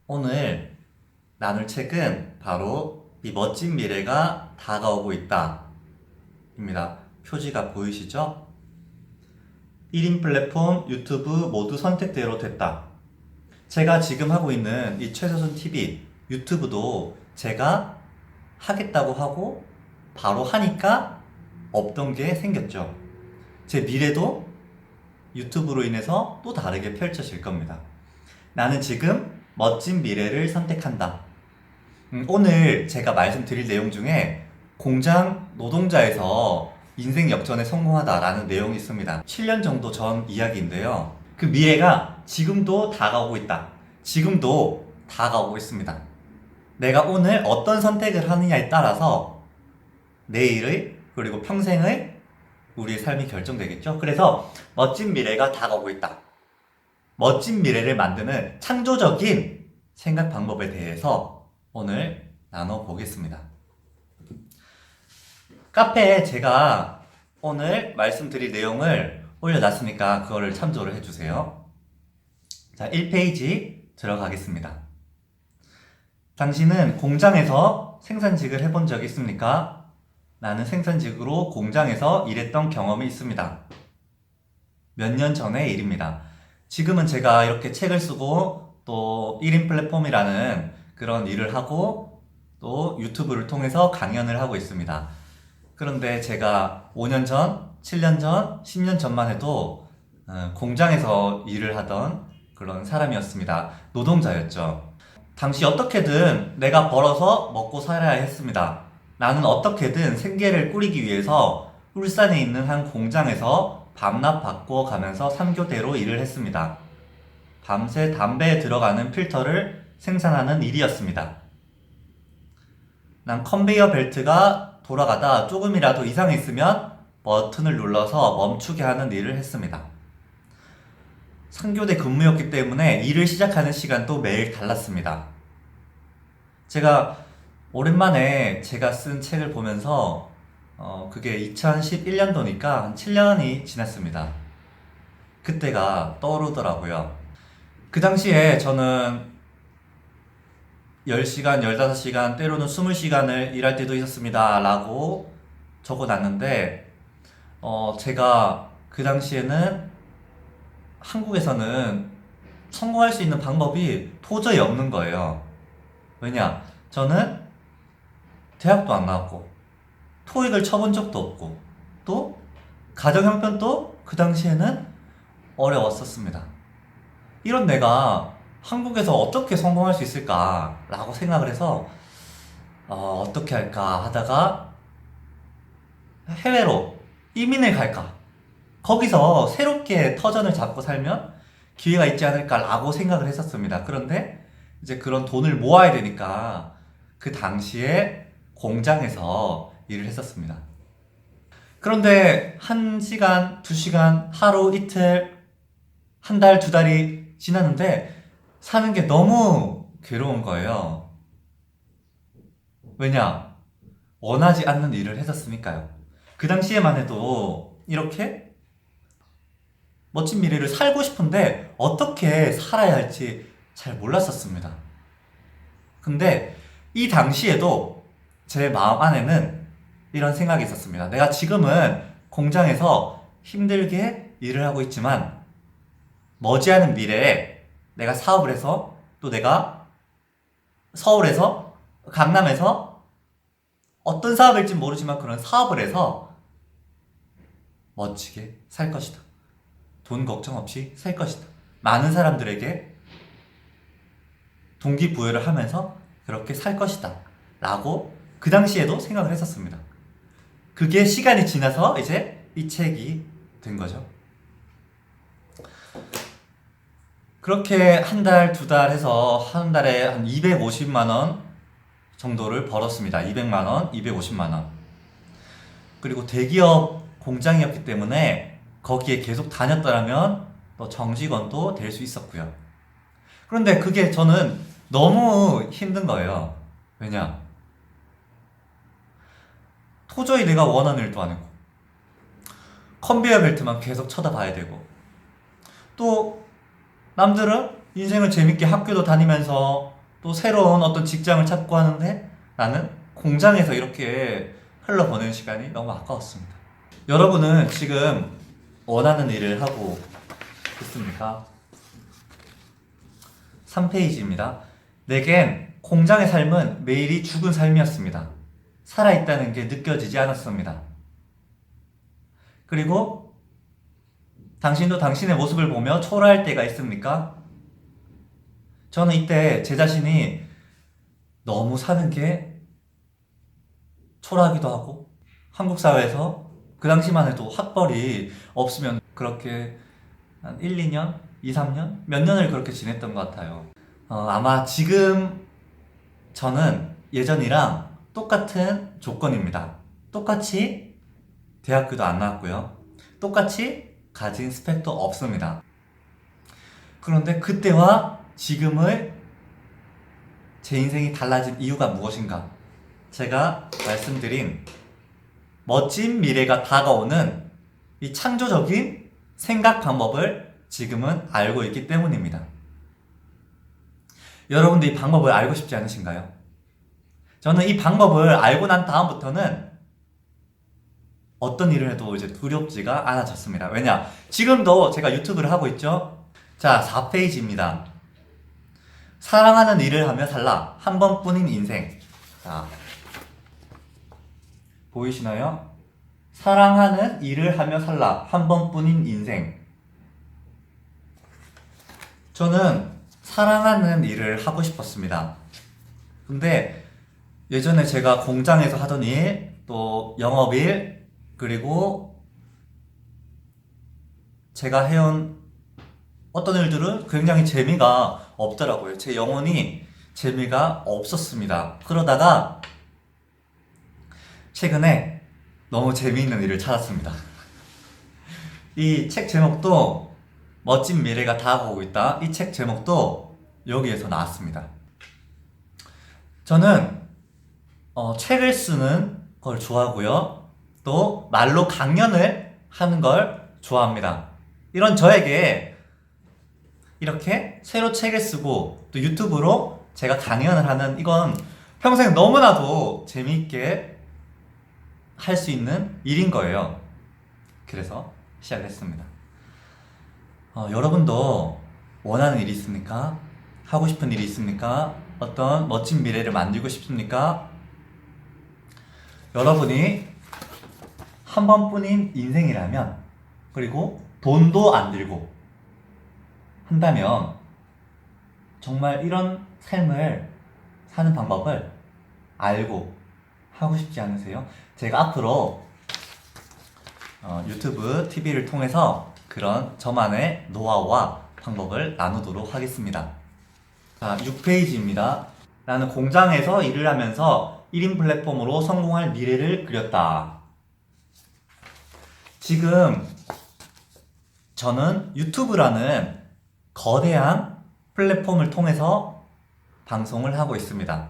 오늘 나눌 책은 바로 이 멋진 미래가 다가오고 있다 입니다. 표지가 보이시죠? 1인 플랫폼 유튜브 모두 선택대로 됐다. 제가 지금 하고 있는 이 최서준 TV 유튜브도 제가 하겠다고 하고 바로 하니까 없던 게 생겼죠. 제 미래도 유튜브로 인해서 또 다르게 펼쳐질 겁니다. 나는 지금 멋진 미래를 선택한다. 오늘 제가 말씀드릴 내용 중에 공장 노동자에서 인생 역전에 성공하다라는 내용이 있습니다. 7년 정도 전 이야기인데요. 그 미래가 지금도 다가오고 있다. 지금도 다가오고 있습니다. 내가 오늘 어떤 선택을 하느냐에 따라서 내일의 그리고 평생의 우리의 삶이 결정되겠죠. 그래서 멋진 미래가 다가오고 있다. 멋진 미래를 만드는 창조적인 생각 방법에 대해서 오늘 나눠보겠습니다. 카페에 제가 오늘 말씀드릴 내용을 올려놨으니까 그거를 참조를 해주세요. 자, 1페이지 들어가겠습니다. 당신은 공장에서 생산직을 해본 적 있습니까? 나는 생산직으로 공장에서 일했던 경험이 있습니다. 몇 년 전의 일입니다. 지금은 제가 이렇게 책을 쓰고 또 1인 플랫폼이라는 그런 일을 하고 또 유튜브를 통해서 강연을 하고 있습니다. 그런데 제가 5년 전, 7년 전, 10년 전만 해도 공장에서 일을 하던 그런 사람이었습니다. 노동자였죠. 당시 어떻게든 내가 벌어서 먹고 살아야 했습니다. 나는 어떻게든 생계를 꾸리기 위해서 울산에 있는 한 공장에서 밤낮 바꿔 가면서 3교대로 일을 했습니다. 밤새 담배에 들어가는 필터를 생산하는 일이었습니다. 난 컨베이어 벨트가 돌아가다 조금이라도 이상했으면 버튼을 눌러서 멈추게 하는 일을 했습니다. 3교대 근무였기 때문에 일을 시작하는 시간도 매일 달랐습니다. 제가 오랜만에 제가 쓴 책을 보면서 그게 2011년도니까 한 7년이 지났습니다. 그때가 떠오르더라고요. 그 당시에 저는 10시간, 15시간, 때로는 20시간을 일할 때도 있었습니다. 라고 적어놨는데, 제가 그 당시에는 한국에서는 성공할 수 있는 방법이 도저히 없는 거예요. 왜냐? 저는 대학도 안 나왔고, 토익을 쳐본 적도 없고, 또 가정 형편도 그 당시에는 어려웠었습니다. 이런 내가 한국에서 어떻게 성공할 수 있을까라고 생각을 해서 어떻게 할까 하다가 해외로 이민을 갈까, 거기서 새롭게 터전을 잡고 살면 기회가 있지 않을까라고 생각을 했었습니다. 그런데 이제 그런 돈을 모아야 되니까 그 당시에 공장에서 일을 했었습니다. 그런데 1시간, 2시간, 하루, 이틀, 한 달, 2달이 지났는데 사는 게 너무 괴로운 거예요. 왜냐? 원하지 않는 일을 했었으니까요. 그 당시에만 해도 이렇게 멋진 미래를 살고 싶은데 어떻게 살아야 할지 잘 몰랐었습니다. 근데 이 당시에도 제 마음 안에는 이런 생각이 있었습니다. 내가 지금은 공장에서 힘들게 일을 하고 있지만 머지않은 미래에 내가 사업을 해서 또 내가 서울에서 강남에서 어떤 사업일지 모르지만 그런 사업을 해서 멋지게 살 것이다. 돈 걱정 없이 살 것이다. 많은 사람들에게 동기부여를 하면서 그렇게 살 것이다. 라고 그 당시에도 생각을 했었습니다. 그게 시간이 지나서 이제 이 책이 된 거죠. 그렇게 한 달, 2달 해서 한 달에 한 250만 원 정도를 벌었습니다. 200만 원, 250만 원. 그리고 대기업 공장이었기 때문에 거기에 계속 다녔더라면 또 정직원도 될 수 있었고요. 그런데 그게 저는 너무 힘든 거예요. 왜냐? 도저히 내가 원하는 일도 아니고 컨베이어 벨트만 계속 쳐다봐야 되고 또 남들은 인생을 재밌게 학교도 다니면서 또 새로운 어떤 직장을 찾고 하는데 나는 공장에서 이렇게 흘러보내는 시간이 너무 아까웠습니다. 여러분은 지금 원하는 일을 하고 있습니까? 3페이지입니다. 내겐 공장의 삶은 매일이 죽은 삶이었습니다. 살아있다는 게 느껴지지 않았습니다. 그리고 당신도 당신의 모습을 보며 초라할 때가 있습니까? 저는 이때 제 자신이 너무 사는 게 초라하기도 하고, 한국 사회에서 그 당시만 해도 학벌이 없으면 그렇게 한 1, 2년, 2, 3년? 몇 년을 그렇게 지냈던 것 같아요. 아마 지금 저는 예전이랑 똑같은 조건입니다. 똑같이 대학교도 안 나왔고요. 똑같이 가진 스펙도 없습니다. 그런데 그때와 지금의 제 인생이 달라진 이유가 무엇인가? 제가 말씀드린 멋진 미래가 다가오는 이 창조적인 생각 방법을 지금은 알고 있기 때문입니다. 여러분도 이 방법을 알고 싶지 않으신가요? 저는 이 방법을 알고 난 다음부터는 어떤 일을 해도 이제 두렵지가 않아졌습니다. 왜냐? 지금도 제가 유튜브를 하고 있죠? 자, 4페이지입니다. 사랑하는 일을 하며 살라. 한 번뿐인 인생. 자, 보이시나요? 사랑하는 일을 하며 살라. 한 번뿐인 인생. 저는 사랑하는 일을 하고 싶었습니다. 근데 예전에 제가 공장에서 하던 일, 또 영업일, 그리고 제가 해온 어떤 일들은 굉장히 재미가 없더라고요. 제 영혼이 재미가 없었습니다. 그러다가 최근에 너무 재미있는 일을 찾았습니다. 이 책 제목도 멋진 미래가 다가오고 있다. 이 책 제목도 여기에서 나왔습니다. 저는 책을 쓰는 걸 좋아하고요. 또 말로 강연을 하는 걸 좋아합니다. 이런 저에게 이렇게 새로 책을 쓰고 또 유튜브로 제가 강연을 하는 이건 평생 너무나도 재미있게 할 수 있는 일인 거예요. 그래서 시작을 했습니다. 여러분도 원하는 일이 있습니까? 하고 싶은 일이 있습니까? 어떤 멋진 미래를 만들고 싶습니까? 여러분이 한 번뿐인 인생이라면, 그리고 돈도 안 들고 한다면 정말 이런 삶을 사는 방법을 알고 하고 싶지 않으세요? 제가 앞으로 유튜브, TV를 통해서 그런 저만의 노하우와 방법을 나누도록 하겠습니다. 자, 6페이지입니다. 나는 공장에서 일을 하면서 1인 플랫폼으로 성공할 미래를 그렸다. 지금 저는 유튜브라는 거대한 플랫폼을 통해서 방송을 하고 있습니다.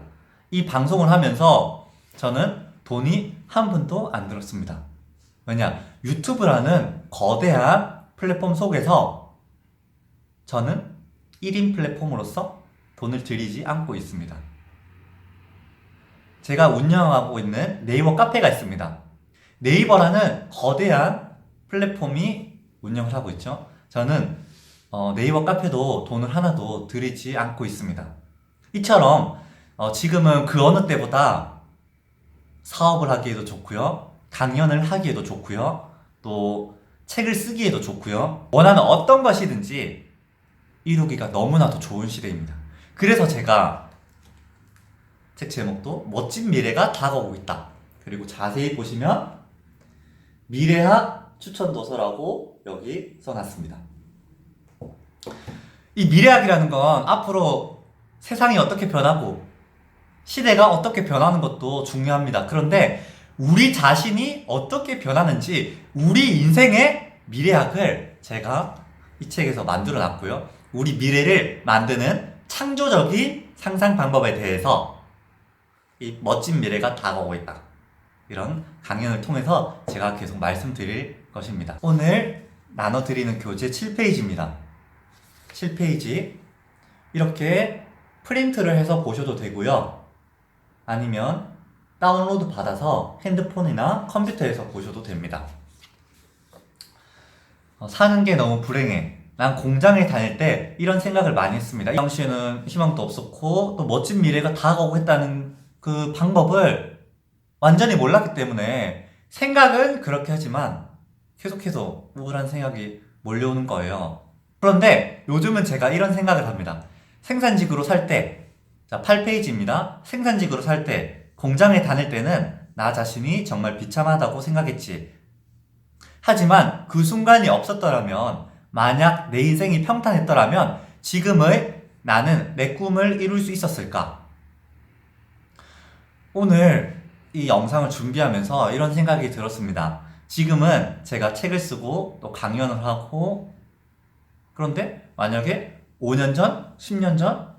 이 방송을 하면서 저는 돈이 한 푼도 안 들었습니다. 왜냐? 유튜브라는 거대한 플랫폼 속에서 저는 1인 플랫폼으로서 돈을 들이지 않고 있습니다. 제가 운영하고 있는 네이버 카페가 있습니다. 네이버라는 거대한 플랫폼이 운영을 하고 있죠. 저는 네이버 카페도 돈을 하나도 들이지 않고 있습니다. 이처럼 지금은 그 어느 때보다 사업을 하기에도 좋고요, 강연을 하기에도 좋고요, 또 책을 쓰기에도 좋고요, 원하는 어떤 것이든지 이루기가 너무나도 좋은 시대입니다. 그래서 제가 책 제목도 멋진 미래가 다가오고 있다. 그리고 자세히 보시면 미래학 추천 도서라고 여기 써놨습니다. 이 미래학이라는 건 앞으로 세상이 어떻게 변하고 시대가 어떻게 변하는 것도 중요합니다. 그런데 우리 자신이 어떻게 변하는지 우리 인생의 미래학을 제가 이 책에서 만들어 놨고요. 우리 미래를 만드는 창조적인 상상 방법에 대해서 이 멋진 미래가 다가오고 있다. 이런 강연을 통해서 제가 계속 말씀드릴 것입니다. 오늘 나눠드리는 교재 7페이지입니다. 7페이지. 이렇게 프린트를 해서 보셔도 되고요. 아니면 다운로드 받아서 핸드폰이나 컴퓨터에서 보셔도 됩니다. 사는 게 너무 불행해. 난 공장에 다닐 때 이런 생각을 많이 했습니다. 이 당시에는 희망도 없었고 또 멋진 미래가 다가오고 있다는 그 방법을 완전히 몰랐기 때문에 생각은 그렇게 하지만 계속해서 우울한 생각이 몰려오는 거예요. 그런데 요즘은 제가 이런 생각을 합니다. 생산직으로 살 때, 자, 8페이지입니다. 생산직으로 살 때, 공장에 다닐 때는 나 자신이 정말 비참하다고 생각했지. 하지만 그 순간이 없었더라면, 만약 내 인생이 평탄했더라면 지금의 나는 내 꿈을 이룰 수 있었을까? 오늘 이 영상을 준비하면서 이런 생각이 들었습니다. 지금은 제가 책을 쓰고 또 강연을 하고, 그런데 만약에 5년 전, 10년 전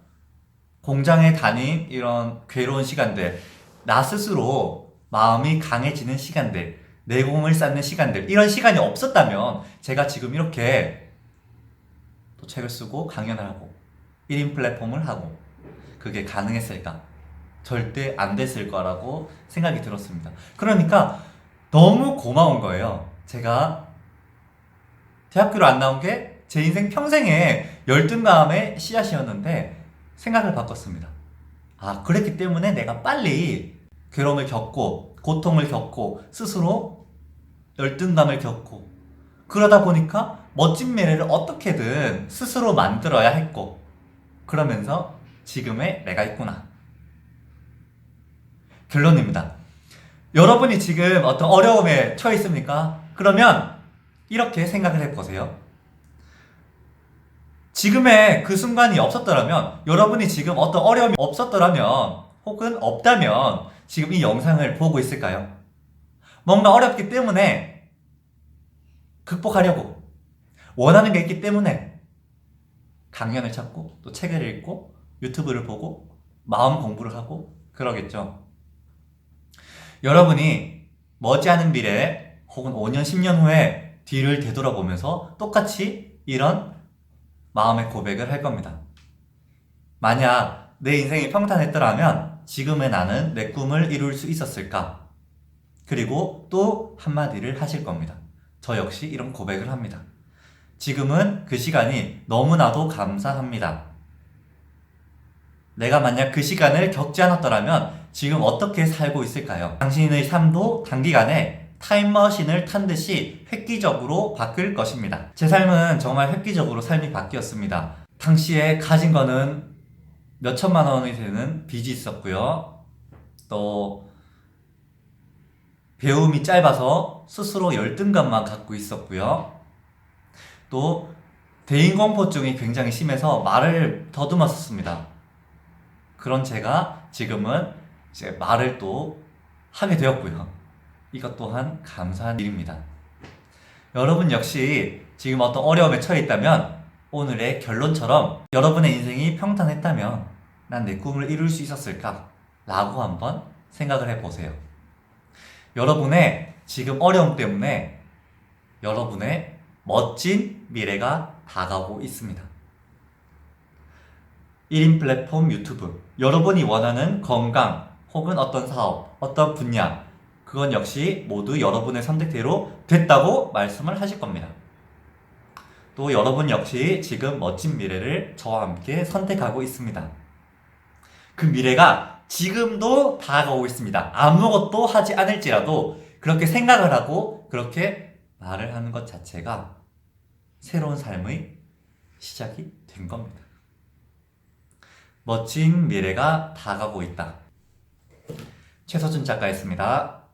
공장에 다닌 이런 괴로운 시간들, 나 스스로 마음이 강해지는 시간들, 내공을 쌓는 시간들, 이런 시간이 없었다면 제가 지금 이렇게 또 책을 쓰고 강연을 하고 1인 플랫폼을 하고 그게 가능했을까? 절대 안 됐을 거라고 생각이 들었습니다. 그러니까 너무 고마운 거예요. 제가 대학교를 안 나온 게 제 인생 평생에 열등감의 씨앗이었는데 생각을 바꿨습니다. 아, 그랬기 때문에 내가 빨리 괴로움을 겪고 고통을 겪고 스스로 열등감을 겪고 그러다 보니까 멋진 미래를 어떻게든 스스로 만들어야 했고 그러면서 지금의 내가 있구나. 결론입니다. 여러분이 지금 어떤 어려움에 처해 있습니까? 그러면 이렇게 생각을 해보세요. 지금의 그 순간이 없었더라면, 여러분이 지금 어떤 어려움이 없었더라면, 혹은 없다면, 지금 이 영상을 보고 있을까요? 뭔가 어렵기 때문에 극복하려고, 원하는 게 있기 때문에 강연을 찾고, 또 책을 읽고, 유튜브를 보고, 마음 공부를 하고, 그러겠죠. 여러분이 머지않은 미래, 혹은 5년, 10년 후에 뒤를 되돌아보면서 똑같이 이런 마음의 고백을 할 겁니다. 만약 내 인생이 평탄했더라면 지금의 나는 내 꿈을 이룰 수 있었을까? 그리고 또 한마디를 하실 겁니다. 저 역시 이런 고백을 합니다. 지금은 그 시간이 너무나도 감사합니다. 내가 만약 그 시간을 겪지 않았더라면 지금 어떻게 살고 있을까요? 당신의 삶도 단기간에 타임머신을 탄 듯이 획기적으로 바뀔 것입니다. 제 삶은 정말 획기적으로 삶이 바뀌었습니다. 당시에 가진 거는 몇 천만 원이 되는 빚이 있었고요. 또 배움이 짧아서 스스로 열등감만 갖고 있었고요. 또 대인공포증이 굉장히 심해서 말을 더듬었습니다. 그런 제가 지금은 이제 말을 또 하게 되었고요. 이것 또한 감사한 일입니다. 여러분 역시 지금 어떤 어려움에 처해 있다면 오늘의 결론처럼 여러분의 인생이 평탄했다면 난 내 꿈을 이룰 수 있었을까? 라고 한번 생각을 해보세요. 여러분의 지금 어려움 때문에 여러분의 멋진 미래가 다가오고 있습니다. 1인 플랫폼 유튜브, 여러분이 원하는 건강 혹은 어떤 사업, 어떤 분야, 그건 역시 모두 여러분의 선택대로 됐다고 말씀을 하실 겁니다. 또 여러분 역시 지금 멋진 미래를 저와 함께 선택하고 있습니다. 그 미래가 지금도 다가오고 있습니다. 아무것도 하지 않을지라도 그렇게 생각을 하고 그렇게 말을 하는 것 자체가 새로운 삶의 시작이 된 겁니다. 멋진 미래가 다가오고 있다. 최서준 작가였습니다.